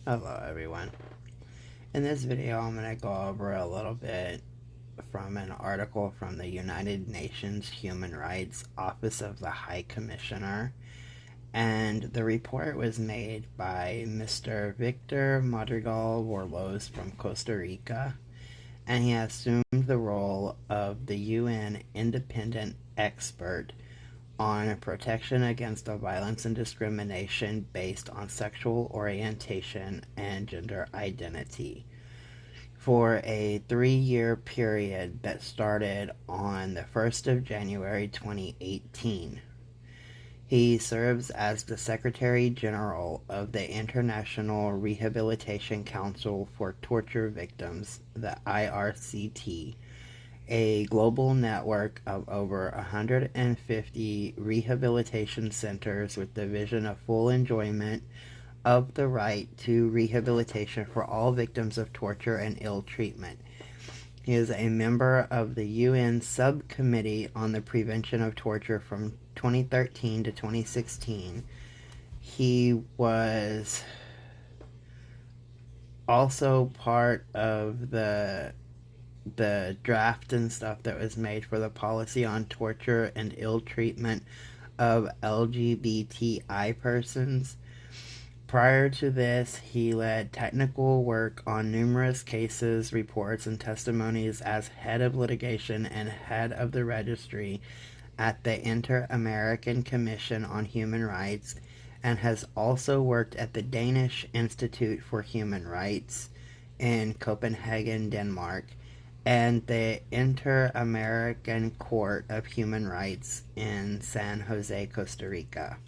Hello everyone. In this video I'm going to go over a little bit from an article from the United Nations Human Rights Office of the High Commissioner, and the report was made by Mr. Victor Madrigal Warlos from Costa Rica, and he assumed the role of the UN independent expert on protection against violence and discrimination based on sexual orientation and gender identity for a 3-year period that started on the 1st of January 2018. He serves as the Secretary General of the International Rehabilitation Council for Torture Victims, the IRCT, a global network of over 150 rehabilitation centers with the vision of full enjoyment of the right to rehabilitation for all victims of torture and ill treatment. He is a member of the UN Subcommittee on the Prevention of Torture from 2013 to 2016. He was also part of the draft and stuff that was made for the policy on torture and ill treatment of Lgbtqi persons. Prior to this, he led technical work on numerous cases, reports, and testimonies as head of litigation and head of the registry at the Inter-American Commission on Human Rights, and has also worked at the Danish Institute for Human Rights in Copenhagen, Denmark, and the Inter-American Court of Human Rights in San Jose, Costa Rica.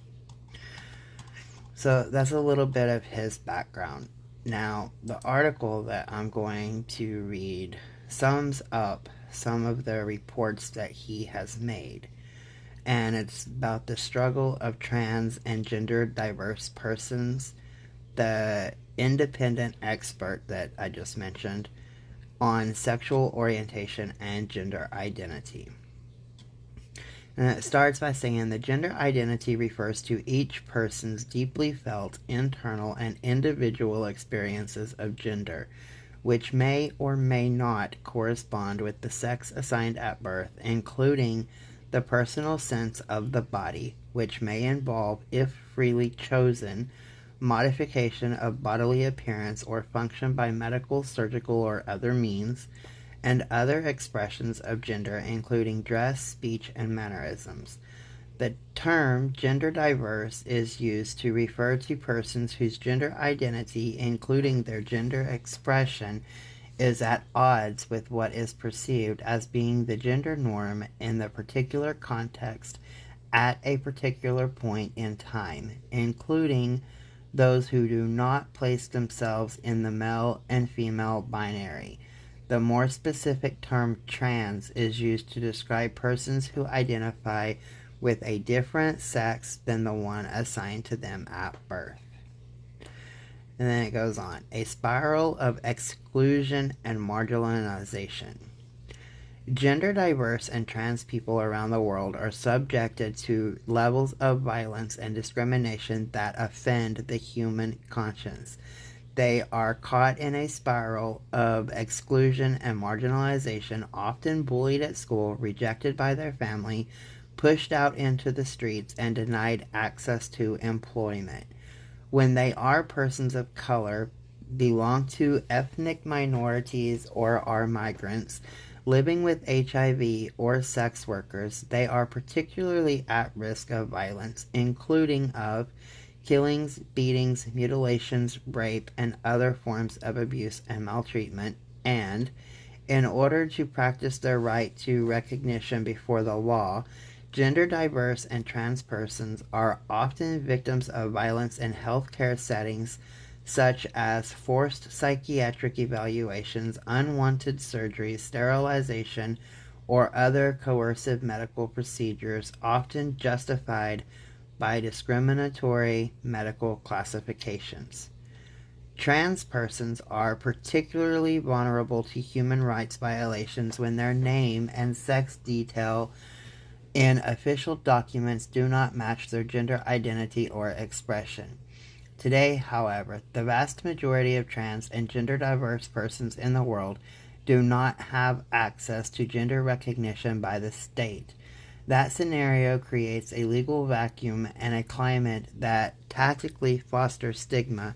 So that's a little bit of his background. Now, the article that I'm going to read sums up some of the reports that he has made. And it's about the struggle of trans and gender diverse persons, the independent expert that I just mentioned, on sexual orientation and gender identity. And it starts by saying the gender identity refers to each person's deeply felt internal and individual experiences of gender, which may or may not correspond with the sex assigned at birth, including the personal sense of the body, which may involve, if freely chosen, modification of bodily appearance or function by medical, surgical, or other means, and other expressions of gender, including dress, speech, and mannerisms. The term gender diverse is used to refer to persons whose gender identity, including their gender expression, is at odds with what is perceived as being the gender norm in the particular context at a particular point in time, including those who do not place themselves in the male and female binary. The more specific term trans is used to describe persons who identify with a different sex than the one assigned to them at birth. And then it goes on. A spiral of exclusion and marginalization. Gender diverse and trans people around the world are subjected to levels of violence and discrimination that offend the human conscience. They are caught in a spiral of exclusion and marginalization, often bullied at school, rejected by their family, pushed out into the streets, and denied access to employment. When they are persons of color, belong to ethnic minorities, or are migrants, living with HIV or sex workers, they are particularly at risk of violence, including of killings, beatings, mutilations, rape, and other forms of abuse and maltreatment, and, in order to practice their right to recognition before the law, gender diverse and trans persons are often victims of violence in healthcare settings such as forced psychiatric evaluations, unwanted surgeries, sterilization, or other coercive medical procedures, often justified by discriminatory medical classifications. Trans persons are particularly vulnerable to human rights violations when their name and sex detail in official documents do not match their gender identity or expression. Today, however, the vast majority of trans and gender diverse persons in the world do not have access to gender recognition by the state. That scenario creates a legal vacuum and a climate that tactically fosters stigma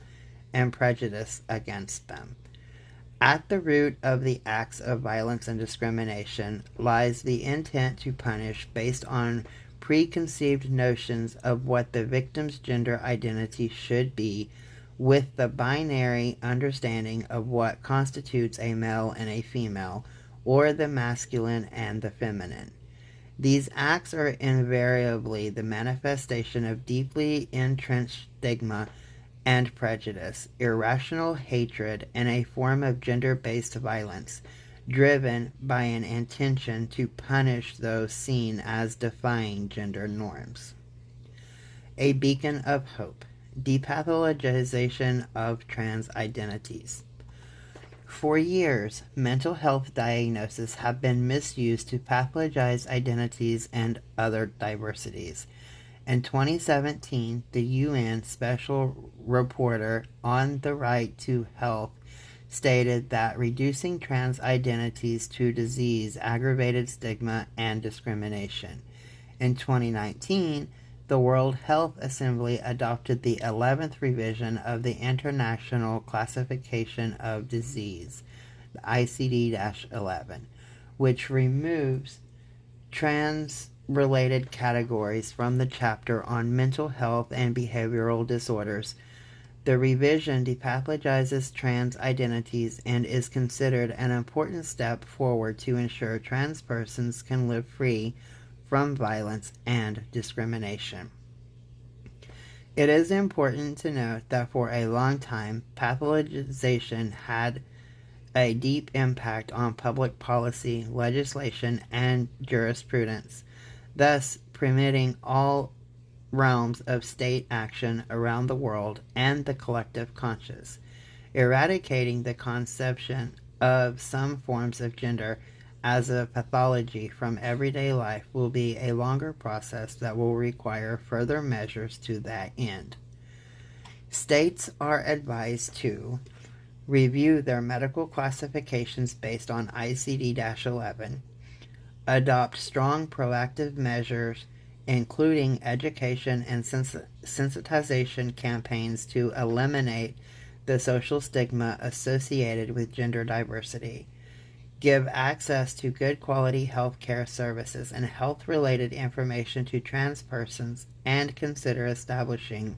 and prejudice against them. At the root of the acts of violence and discrimination lies the intent to punish based on preconceived notions of what the victim's gender identity should be, with the binary understanding of what constitutes a male and a female, or the masculine and the feminine. These acts are invariably the manifestation of deeply entrenched stigma and prejudice, irrational hatred, and a form of gender-based violence, driven by an intention to punish those seen as defying gender norms. A beacon of hope. Depathologization of trans identities. For years, mental health diagnoses have been misused to pathologize identities and other diversities. In 2017, the UN Special Rapporteur on the Right to Health stated that reducing trans identities to disease aggravated stigma and discrimination. In 2019, the World Health Assembly adopted the 11th revision of the International Classification of Disease, the ICD-11, which removes trans-related categories from the chapter on mental health and behavioral disorders. The revision depathologizes trans identities and is considered an important step forward to ensure trans persons can live free from violence and discrimination. It is important to note that for a long time, pathologization had a deep impact on public policy, legislation, and jurisprudence, thus permitting all realms of state action around the world and the collective conscious. Eradicating the conception of some forms of gender as a pathology from everyday life will be a longer process that will require further measures to that end. States are advised to review their medical classifications based on ICD-11, adopt strong proactive measures including education and sensitization campaigns to eliminate the social stigma associated with gender diversity, give access to good quality health care services and health-related information to trans persons, and consider establishing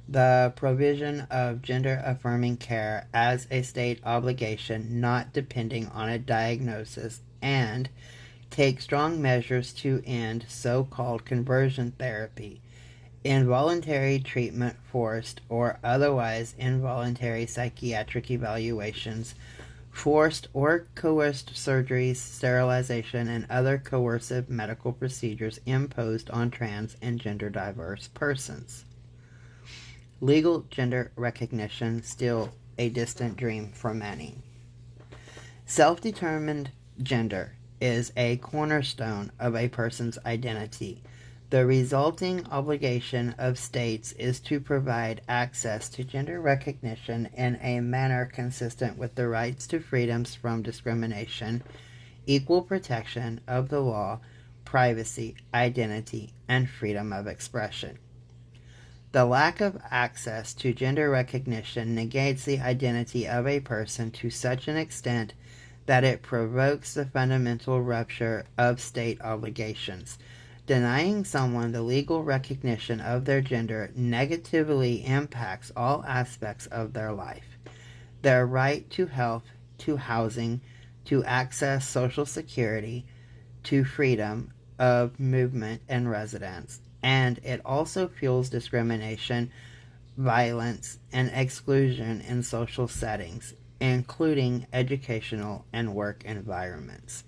the provision of gender-affirming care as a state obligation not depending on a diagnosis, and take strong measures to end so-called conversion therapy, involuntary treatment, forced or otherwise involuntary psychiatric evaluations, forced or coerced surgeries, sterilization, and other coercive medical procedures imposed on trans and gender diverse persons. Legal gender recognition still a distant dream for many. Self-determined gender is a cornerstone of a person's identity. The resulting obligation of states is to provide access to gender recognition in a manner consistent with the rights to freedoms from discrimination, equal protection of the law, privacy, identity, and freedom of expression. The lack of access to gender recognition negates the identity of a person to such an extent that it provokes the fundamental rupture of state obligations. Denying someone the legal recognition of their gender negatively impacts all aspects of their life. Their right to health, to housing, to access Social Security, to freedom of movement and residence, and it also fuels discrimination, violence, and exclusion in social settings, including educational and work environments.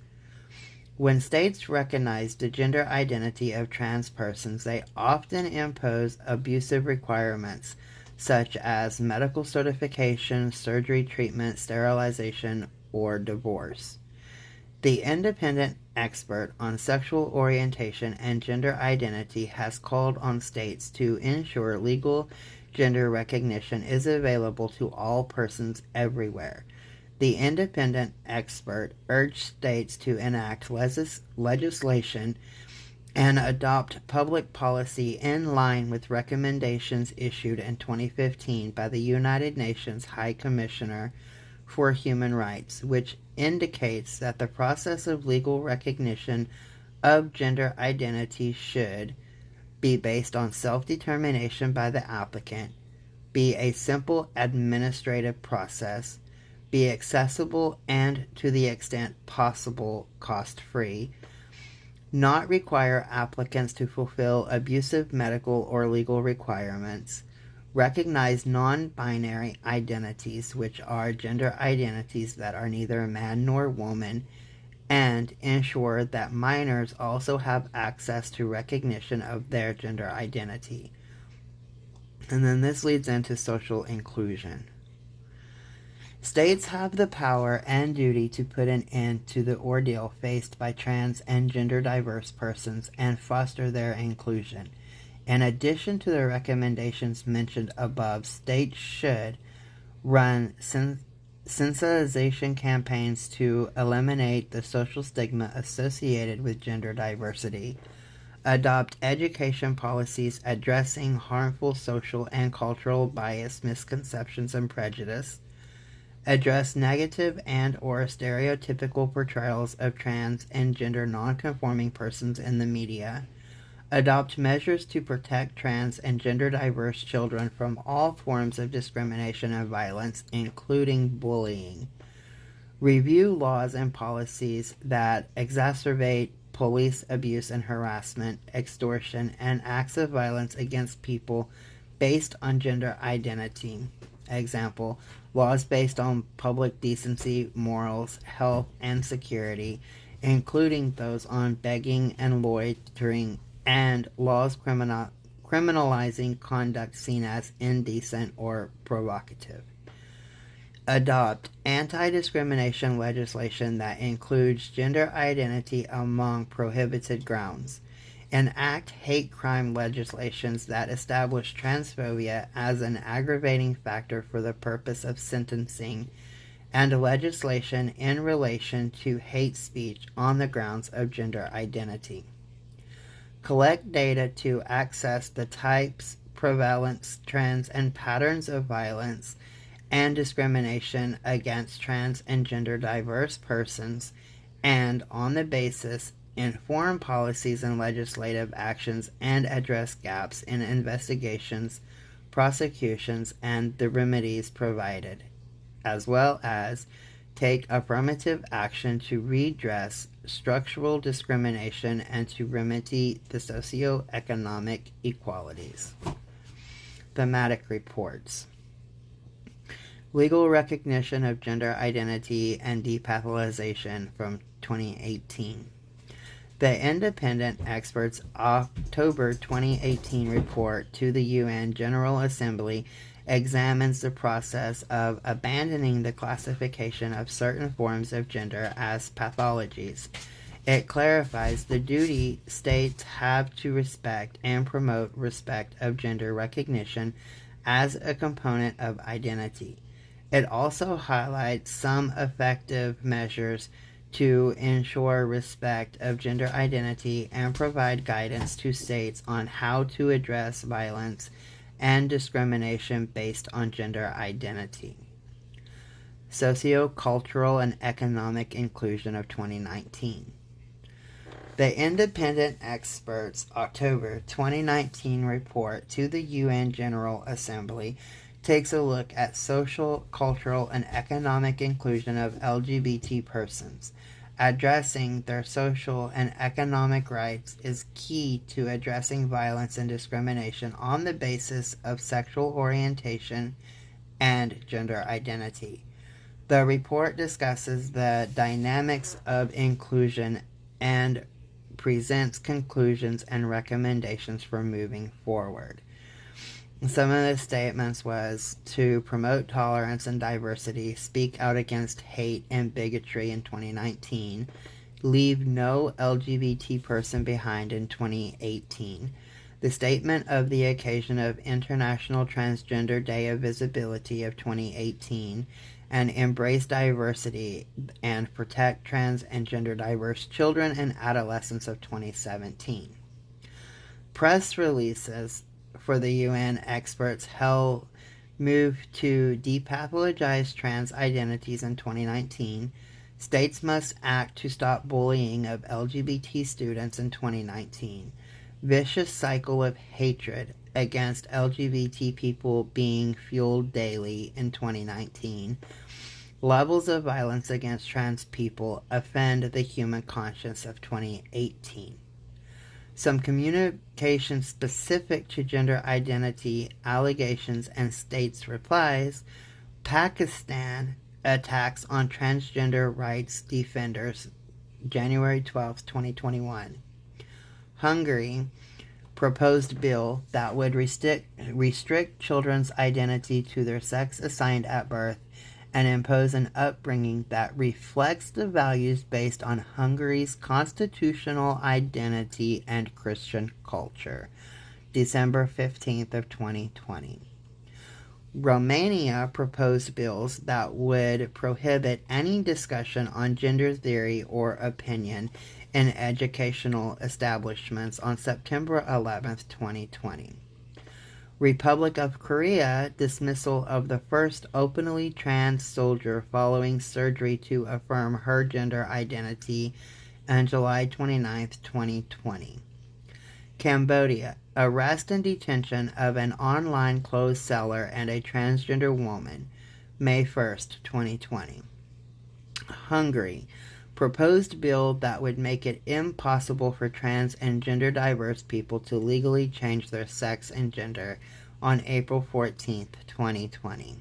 When states recognize the gender identity of trans persons, they often impose abusive requirements such as medical certification, surgery, treatment, sterilization, or divorce. The independent expert on sexual orientation and gender identity has called on states to ensure legal gender recognition is available to all persons everywhere. The independent expert urged states to enact legislation and adopt public policy in line with recommendations issued in 2015 by the United Nations High Commissioner for Human Rights, which indicates that the process of legal recognition of gender identity should be based on self-determination by the applicant, be a simple administrative process, be accessible and, to the extent possible, cost-free, not require applicants to fulfill abusive medical or legal requirements, recognize non-binary identities, which are gender identities that are neither man nor woman, and ensure that minors also have access to recognition of their gender identity. And then this leads into social inclusion. States have the power and duty to put an end to the ordeal faced by trans and gender diverse persons and foster their inclusion. In addition to the recommendations mentioned above, states should run sensitization campaigns to eliminate the social stigma associated with gender diversity, adopt education policies addressing harmful social and cultural bias, misconceptions, and prejudice, address negative and or stereotypical portrayals of trans and gender nonconforming persons in the media, adopt measures to protect trans and gender diverse children from all forms of discrimination and violence, including bullying, review laws and policies that exacerbate police abuse and harassment, extortion, and acts of violence against people based on gender identity. Example, laws based on public decency, morals, health, and security, including those on begging and loitering, and laws criminalizing conduct seen as indecent or provocative. Adopt anti-discrimination legislation that includes gender identity among prohibited grounds. Enact hate crime legislations that establish transphobia as an aggravating factor for the purpose of sentencing, and legislation in relation to hate speech on the grounds of gender identity. Collect data to access the types, prevalence, trends, and patterns of violence and discrimination against trans and gender diverse persons, and on the basis inform policies and legislative actions and address gaps in investigations, prosecutions, and the remedies provided, as well as take affirmative action to redress structural discrimination and to remedy the socioeconomic inequalities. Thematic reports. Legal recognition of gender identity and depathologization from 2018. The independent experts' October 2018 report to the UN General Assembly examines the process of abandoning the classification of certain forms of gender as pathologies. It clarifies the duty states have to respect and promote respect of gender recognition as a component of identity. It also highlights some effective measures to ensure respect of gender identity and provide guidance to states on how to address violence and discrimination based on gender identity. Socio-cultural and economic inclusion of 2019. The independent experts' October 2019 report to the UN General Assembly takes a look at social, cultural, and economic inclusion of LGBT persons. Addressing their social and economic rights is key to addressing violence and discrimination on the basis of sexual orientation and gender identity. The report discusses the dynamics of inclusion and presents conclusions and recommendations for moving forward. Some of the statements was to promote tolerance and diversity, speak out against hate and bigotry in 2019, leave no LGBT person behind in 2018. The statement of the occasion of International Transgender Day of Visibility of 2018 and Embrace Diversity and Protect Trans and Gender Diverse Children and Adolescents of 2017. Press releases for the UN experts held move to depathologize trans identities in 2019. States must act to stop bullying of LGBT students in 2019. Vicious cycle of hatred against LGBT people being fueled daily in 2019. Levels of violence against trans people offend the human conscience of 2018. Some communications specific to gender identity allegations and states' replies. Pakistan attacks on transgender rights defenders, January 12, 2021. Hungary proposed bill that would restrict children's identity to their sex assigned at birth and impose an upbringing that reflects the values based on Hungary's constitutional identity and Christian culture, December 15th of 2020. Romania proposed bills that would prohibit any discussion on gender theory or opinion in educational establishments on September 11th, 2020. Republic of Korea dismissal of the first openly trans soldier following surgery to affirm her gender identity on July 29, 2020. Cambodia, arrest and detention of an online clothes seller and a transgender woman, May 1st, 2020. Hungary, proposed bill that would make it impossible for trans and gender diverse people to legally change their sex and gender on April 14th, 2020.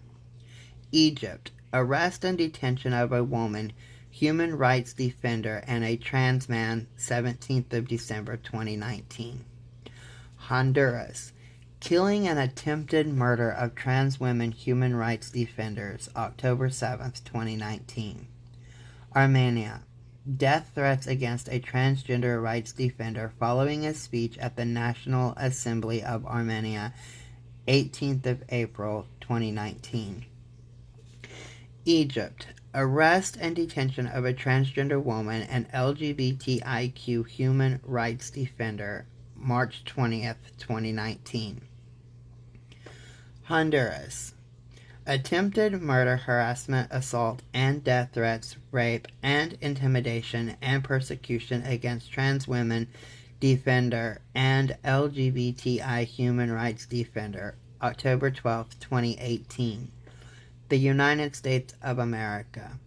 Egypt, arrest and detention of a woman, human rights defender, and a trans man, 17th of December, 2019. Honduras, killing and attempted murder of trans women human rights defenders, October 7th, 2019. Armenia, death threats against a transgender rights defender following a speech at the National Assembly of Armenia, 18th of April, 2019. Egypt, arrest and detention of a transgender woman and LGBTIQ human rights defender, March 20th, 2019. Honduras, attempted murder, harassment, assault, and death threats, rape, and intimidation and persecution against trans women defender and LGBTI human rights defender, October 12, 2018. The United States of America,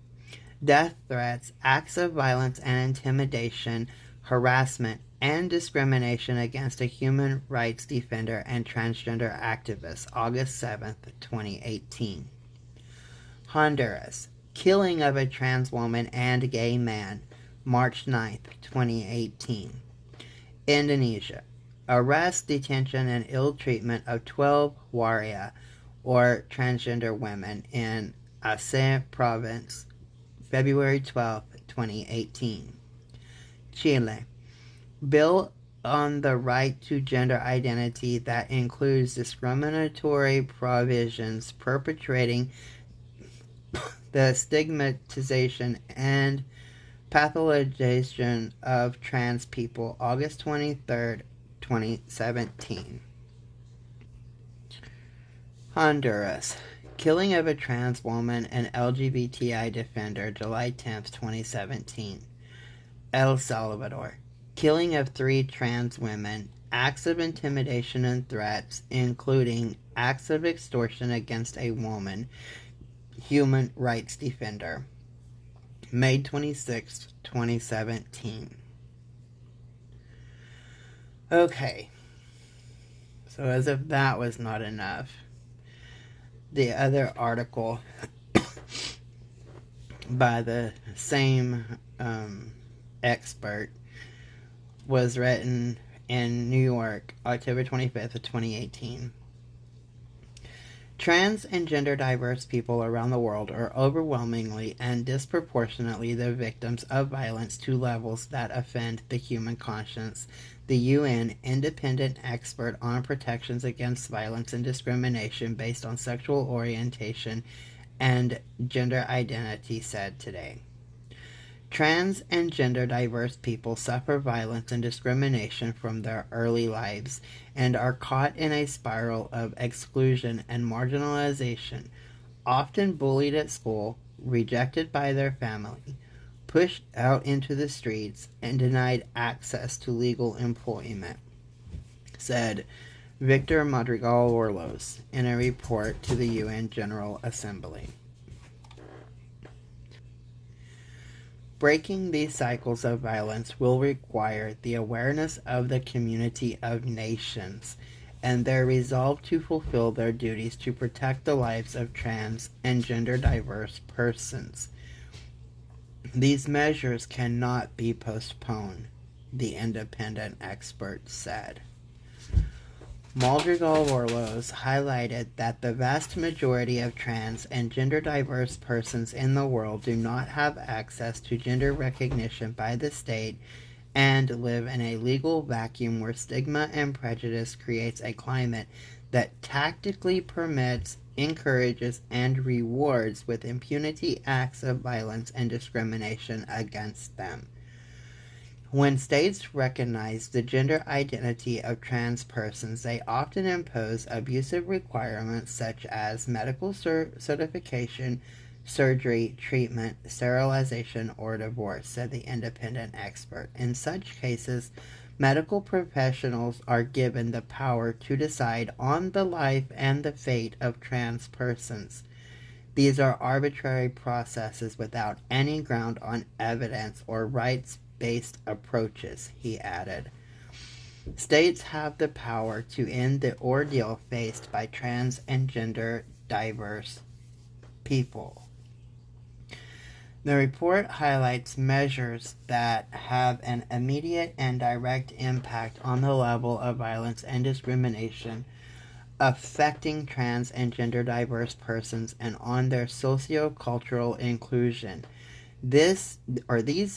death threats, acts of violence and intimidation, harassment, and discrimination against a human rights defender and transgender activist, August 7th, 2018. Honduras, killing of a trans woman and gay man, March 9th, 2018. Indonesia, arrest, detention, and ill treatment of 12 waria, or transgender women, in Aceh province, February 12, 2018. Chile, bill on the right to gender identity that includes discriminatory provisions perpetrating the stigmatization and pathologization of trans people, August 23rd, 2017. Honduras, killing of a trans woman and LGBTI defender, July 10th, 2017. El Salvador, killing of 3 trans women, acts of intimidation and threats, including acts of extortion against a woman, human rights defender, May 26, 2017. Okay, so as if that was not enough, the other article by the same expert was written in New York, October 25th of 2018. Trans and gender diverse people around the world are overwhelmingly and disproportionately the victims of violence to levels that offend the human conscience. The UN independent expert on protections against violence and discrimination based on sexual orientation and gender identity said today. Trans and gender diverse people suffer violence and discrimination from their early lives and are caught in a spiral of exclusion and marginalization, often bullied at school, rejected by their family, pushed out into the streets, and denied access to legal employment, said Victor Madrigal-Orlos in a report to the UN General Assembly. Breaking these cycles of violence will require the awareness of the community of nations and their resolve to fulfill their duties to protect the lives of trans and gender diverse persons. These measures cannot be postponed, the independent expert said. Madrigal-Orlos highlighted that the vast majority of trans and gender diverse persons in the world do not have access to gender recognition by the state and live in a legal vacuum where stigma and prejudice creates a climate that tactically permits, encourages, and rewards with impunity acts of violence and discrimination against them. When states recognize the gender identity of trans persons, they often impose abusive requirements such as medical certification, surgery, treatment, sterilization, or divorce, said the independent expert. In such cases, medical professionals are given the power to decide on the life and the fate of trans persons. These are arbitrary processes without any ground on evidence or rights-based approaches, he added. States have the power to end the ordeal faced by trans and gender diverse people. The report highlights measures that have an immediate and direct impact on the level of violence and discrimination affecting trans and gender diverse persons and on their socio-cultural inclusion. These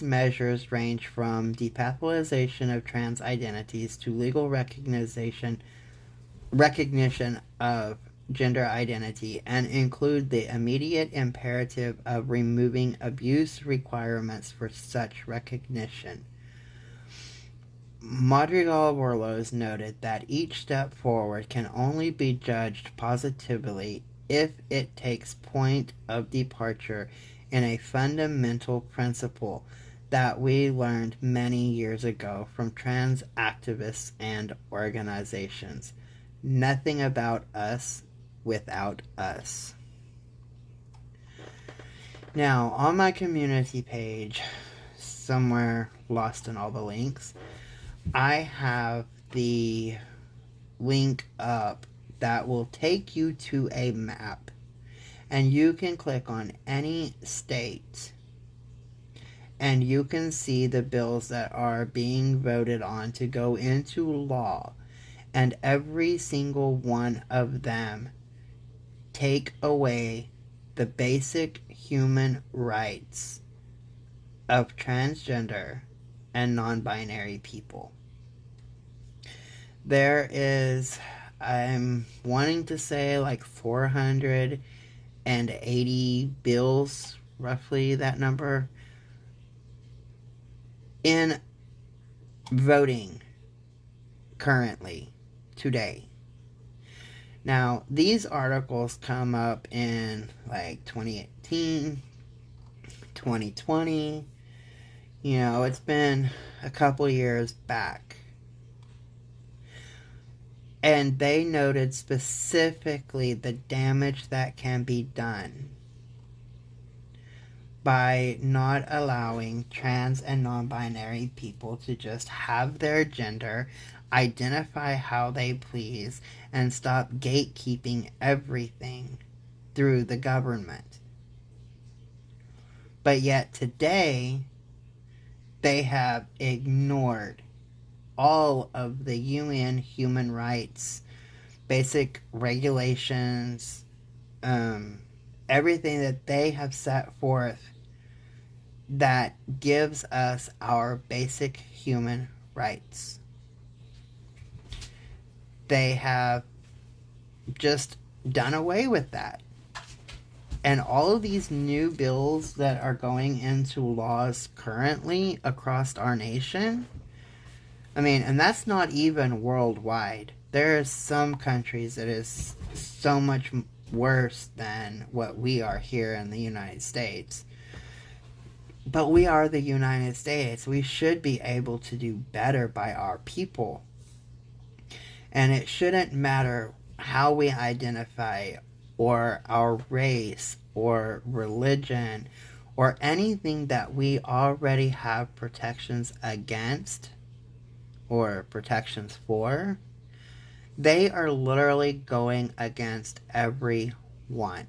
measures range from depatholization of trans identities to legal recognition of gender identity and include the immediate imperative of removing abuse requirements for such recognition. Madrigal-Orlos noted that each step forward can only be judged positively if it takes point of departure in a fundamental principle that we learned many years ago from trans activists and organizations. Nothing about us without us. Now, on my community page, somewhere lost in all the links, I have the link up that will take you to a map, and you can click on any state and you can see the bills that are being voted on to go into law, and every single one of them take away the basic human rights of transgender and non-binary people. There is, I'm wanting to say like 480 bills, roughly that number, in voting currently, today. Now, these articles come up in like 2018, 2020. You know, it's been a couple years back. And they noted specifically the damage that can be done by not allowing trans and non-binary people to just have their gender, identify how they please, and stop gatekeeping everything through the government. But yet today, they have ignored all of the UN human rights, basic regulations, everything that they have set forth that gives us our basic human rights. They have just done away with that. And all of these new bills that are going into laws currently across our nation, I mean, and that's not even worldwide. There are some countries that is so much worse than what we are here in the United States. But we are the United States. We should be able to do better by our people. And it shouldn't matter how we identify, or our race, or religion, or anything that we already have protections against or protections for. They are literally going against everyone.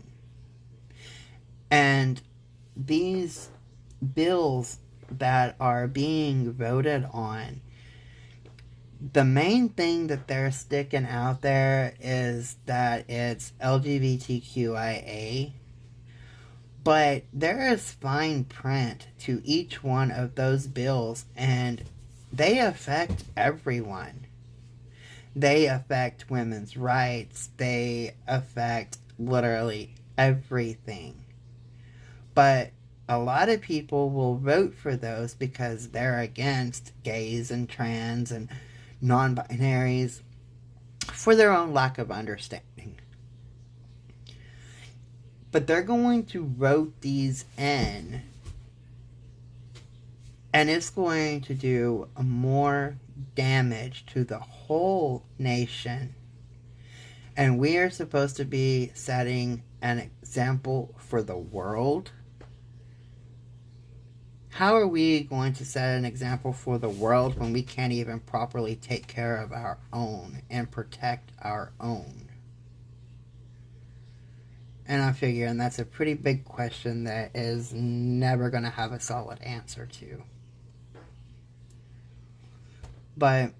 And these bills that are being voted on, the main thing that they're sticking out there is that it's LGBTQIA, but there is fine print to each one of those bills, and they affect everyone. They affect women's rights. They affect literally everything. But a lot of people will vote for those because they're against gays and trans and non-binaries for their own lack of understanding. But they're going to vote these in, and it's going to do more damage to the whole nation. And we are supposed to be setting an example for the world. How are we going to set an example for the world when we can't even properly take care of our own and protect our own? And I'm figuring that's a pretty big question that is never going to have a solid answer to. But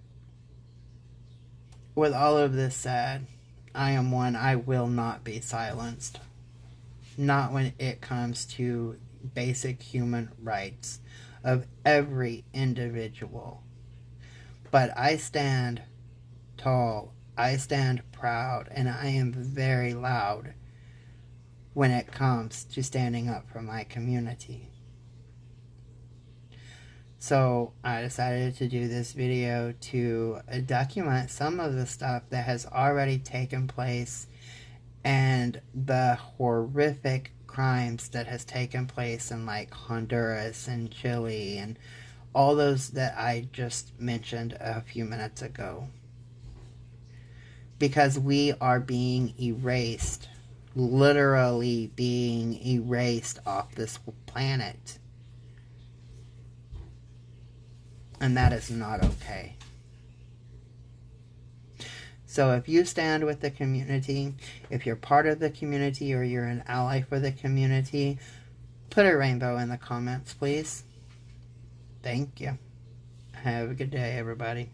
with all of this said, I will not be silenced. Not when it comes to basic human rights of every individual. But I stand tall, I stand proud, and I am very loud when it comes to standing up for my community. So I decided to do this video to document some of the stuff that has already taken place and the horrific crimes that has taken place in like Honduras and Chile and all those that I just mentioned a few minutes ago. Because we are being erased, literally being erased off this planet. And that is not okay. So if you stand with the community, if you're part of the community or you're an ally for the community, put a rainbow in the comments, please. Thank you. Have a good day, everybody.